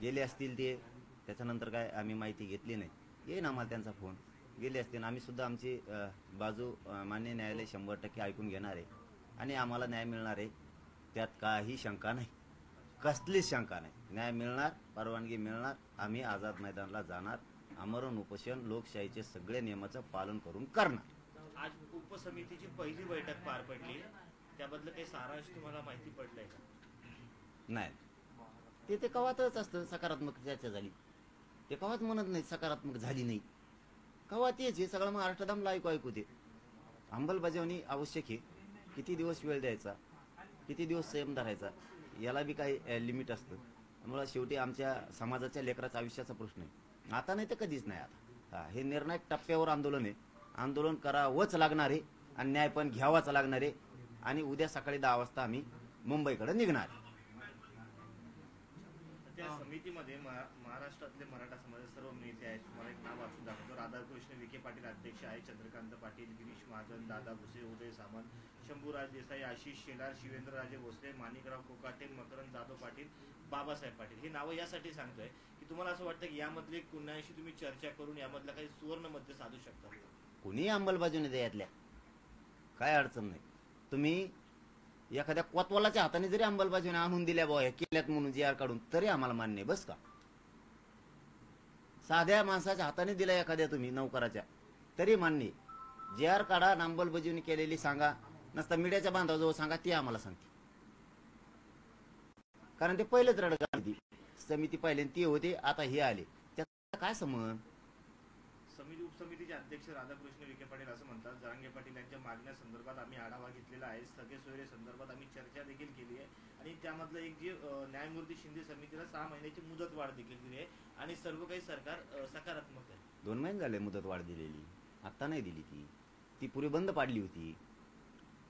गेले असतील ते, त्याच्यानंतर काय आम्ही माहिती घेतली नाही. येईन आम्हाला त्यांचा फोन. गेले असतील, आम्ही सुद्धा आमची बाजू मान्य न्यायालय 100% ऐकून घेणार आहे आणि आम्हाला न्याय मिळणार आहे, त्यात काही शंका नाही, कसलीच शंका नाही. न्याय मिळणार, परवानगी मिळणार. आम्ही आझाद मैदानाला जाणार, आमरण उपोषण लोकशाहीचे सगळे नियमाचं पालन करून करणार. आज उपसमितीची पहिली बैठक पार पडली, त्याबद्दल काही सारांश तुम्हाला माहिती पडलाय का? नाही, ते कवातच असतं सकारात्मक चर्चा झाली. ते कवाच म्हणत नाही सकारात्मक झाली नाही. कवा तेच हे सगळं महाराष्ट्र दमला ऐकू ते. अंमलबजावणी आवश्यक आहे. किती दिवस वेळ द्यायचा, किती दिवस संयम धरायचा, याला बी काही लिमिट असतं. त्यामुळं शेवटी आमच्या समाजाच्या लेकराच्या आयुष्याचा प्रश्न आहे. आता नाही तर कधीच नाही. आता हे निर्णायक टप्प्यावर आंदोलन आहे. आंदोलन करावंच लागणार आहे आणि न्याय पण घ्यावाच लागणार आहे. आणि उद्या सकाळी 10 वाजता आम्ही मुंबईकडे निघणार. त्या समितीमध्ये महाराष्ट्रातले मराठा समाजाचे सर्व नेते आहेत. मला एक नाव वाचून दाखवतो. राधाकृष्ण विखे पाटील अध्यक्ष आहे, चंद्रकांत पाटील, गिरीश महाजन, दादा भुसे, उदय सामंत, शंभूराज देसाई, आशिष शेलार, शिवेंद्रराजे भोसले, माणिकराव कोकाटे, मकरंद जाधव पाटील, बाबासाहेब पाटील. ही नावं यासाठी सांगतोय की तुम्हाला असं वाटतं की यामधले कुणाशी तुम्ही चर्चा करून यामधला काही सुवर्ण मध्य साधू शकता? कुणी अंमलबजावणी द्यायतल्या काय अडचण नाही. तुम्ही एखाद्या कोतवालाच्या हाताने जरी अंमलबजावणी आणून दिल्या बुवा केल्यात म्हणून जी आर काढून, तरी आम्हाला मान्य आहे. बस का साध्या माणसाच्या हाताने दिल्या एखाद्या तुम्ही नौकराच्या, तरी मान्य. जी आर काढा, अंमलबजावणी केलेली सांगा, नसता मीडियाच्या बांधाजवळ सांगा, ती आम्हाला सांगते. कारण ते पहिलेच रडगाडी समिती पाहिले ती होते, आता हे आले, त्याचा काय संबंध? उपसमितीचे अध्यक्ष राधाकृष्ण विखे पाटील असं म्हणतात, जरांगे पाटील यांच्या मागण्या संदर्भात आम्ही आढावा घेतलेला आहे, सगळे सोयरे संदर्भात आम्ही चर्चा देखील केली आहे आणि त्यामधलं एक जे न्यायमूर्ती शिंदे समितीला 6 महिन्याची मुदत वाढ देखील दिली आहे आणि सर्व काही सरकार सकारात्मक आहे. 2 महिने झाले मुदत वाढ दिलेली, आता नाही दिली. ती पुरी बंद पाडली होती,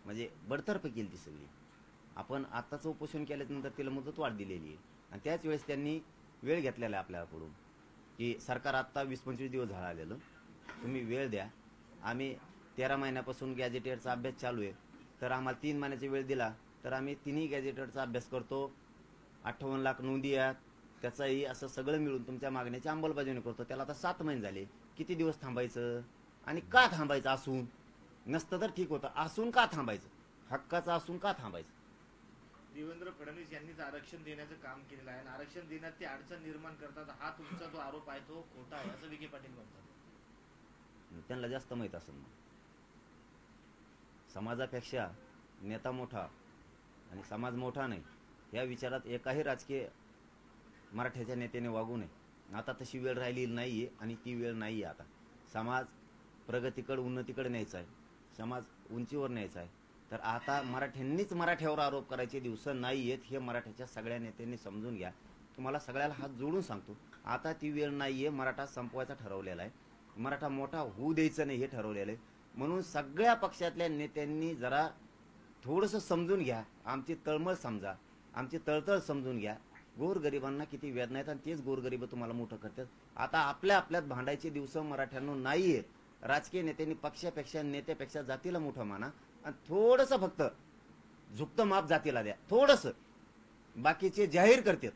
म्हणजे बडतर्फ केली ती सगळी. आपण आत्ताचं उपोषण केल्यानंतर तिला मुदत वाढ दिलेली आहे आणि त्याच वेळेस त्यांनी वेळ घेतलेला आहे आपल्याकडून की सरकार आत्ता 20-25 दिवस झालेलं, तुम्ही वेळ द्या. आम्ही 13 महिन्यापासून गॅजेटेडचा अभ्यास चालू आहे, तर आम्हाला 3 महिन्याचा वेळ दिला तर आम्ही 3ही गॅजेटेडचा अभ्यास करतो. 58 लाख नोंदी आहेत, त्याचाही असं सगळं मिळून तुमच्या मागण्याची अंमलबजावणी करतो. त्याला आता 7 महिने झाले. किती दिवस थांबायचं आणि का थांबायचं? असून नसतं तर ठीक होतं, असून का थांबायचं? हक्काचं असून का थांबायचं? देवेंद्र फडणवीस यांनीच आरक्षण देण्याचं काम केलेलं आहे आणि आरक्षण देण्यात ते अडचण निर्माण करतात, हा तुमचा जो आरोप आहे तो खोटा आहे असं विखे पाटील म्हणतात. त्यांना जास्त माहित असेल ना. समाजापेक्षा नेता मोठा आणि समाज मोठा नाही, या विचारात एकाही राजकीय मराठ्याच्या नेत्याने वागू नये. आता तशी वेळ राहिली नाहीये आणि ती वेळ नाहीये. आता समाज प्रगतीकडे, उन्नतीकडे न्यायचा आहे, समाज उंचीवर न्यायचा आहे. तर आता मराठ्यांनीच मराठ्यावर आरोप करायचे दिवस नाही आहेत, हे मराठ्याच्या सगळ्या नेत्यांनी समजून घ्या. तुम्हाला सगळ्याला हात जोडून सांगतो, आता ती वेळ नाहीये. मराठा संपवायचा ठरवलेला आहे, मराठा मोठा होऊ द्यायचं नाही हे ठरवलेलं आहे. म्हणून सगळ्या पक्षातल्या नेत्यांनी जरा थोडंसं समजून घ्या, आमची तळमळ समजा, आमची तळतळ समजून घ्या. गोरगरिबांना किती वेदना आहेत आणि तेच गोरगरीब तुम्हाला मोठं करतात. आता आपल्या आपल्यात भांडायचे दिवस मराठ्यांना नाही आहेत. राजकीय नेत्यांनी पक्षापेक्षा, नेत्यापेक्षा जातीला मोठं माना आणि थोडंसं फक्त झुकतं माप जातीला द्या. थोडंसं बाकीचे जाहीर करतात,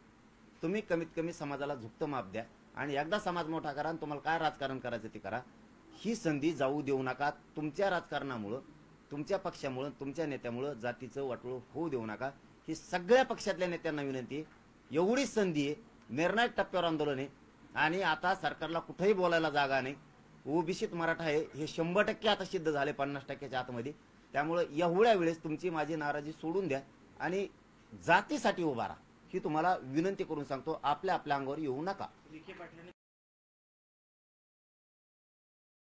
तुम्ही कमीत कमी समाजाला झुकतं माप द्या आणि एकदा समाज मोठा करा आणि तुम्हाला काय राजकारण करायचं ते करा. ही संधी जाऊ देऊ नका. तुमच्या राजकारणामुळं, तुमच्या पक्षामुळं, तुमच्या नेत्यामुळं जातीचं वाटोळं होऊ देऊ नका. ही सगळ्या पक्षातल्या नेत्यांना विनंती आहे. एवढीच संधी आहे, निर्णायक टप्प्यावर आंदोलन आहे आणि आता सरकारला कुठेही बोलायला जागा नाही. ओबीसीत मराठा आहे हे 100% आता सिद्ध झाले, 50%च्या आतमध्ये. त्यामुळे एवढ्या वेळेस तुमची माझी नाराजी सोडून द्या आणि जातीसाठी उभा राहा, ही तुम्हाला विनंती करून सांगतो. आपल्या आपल्या अंगावर येऊ नका. विखे पाटलांनी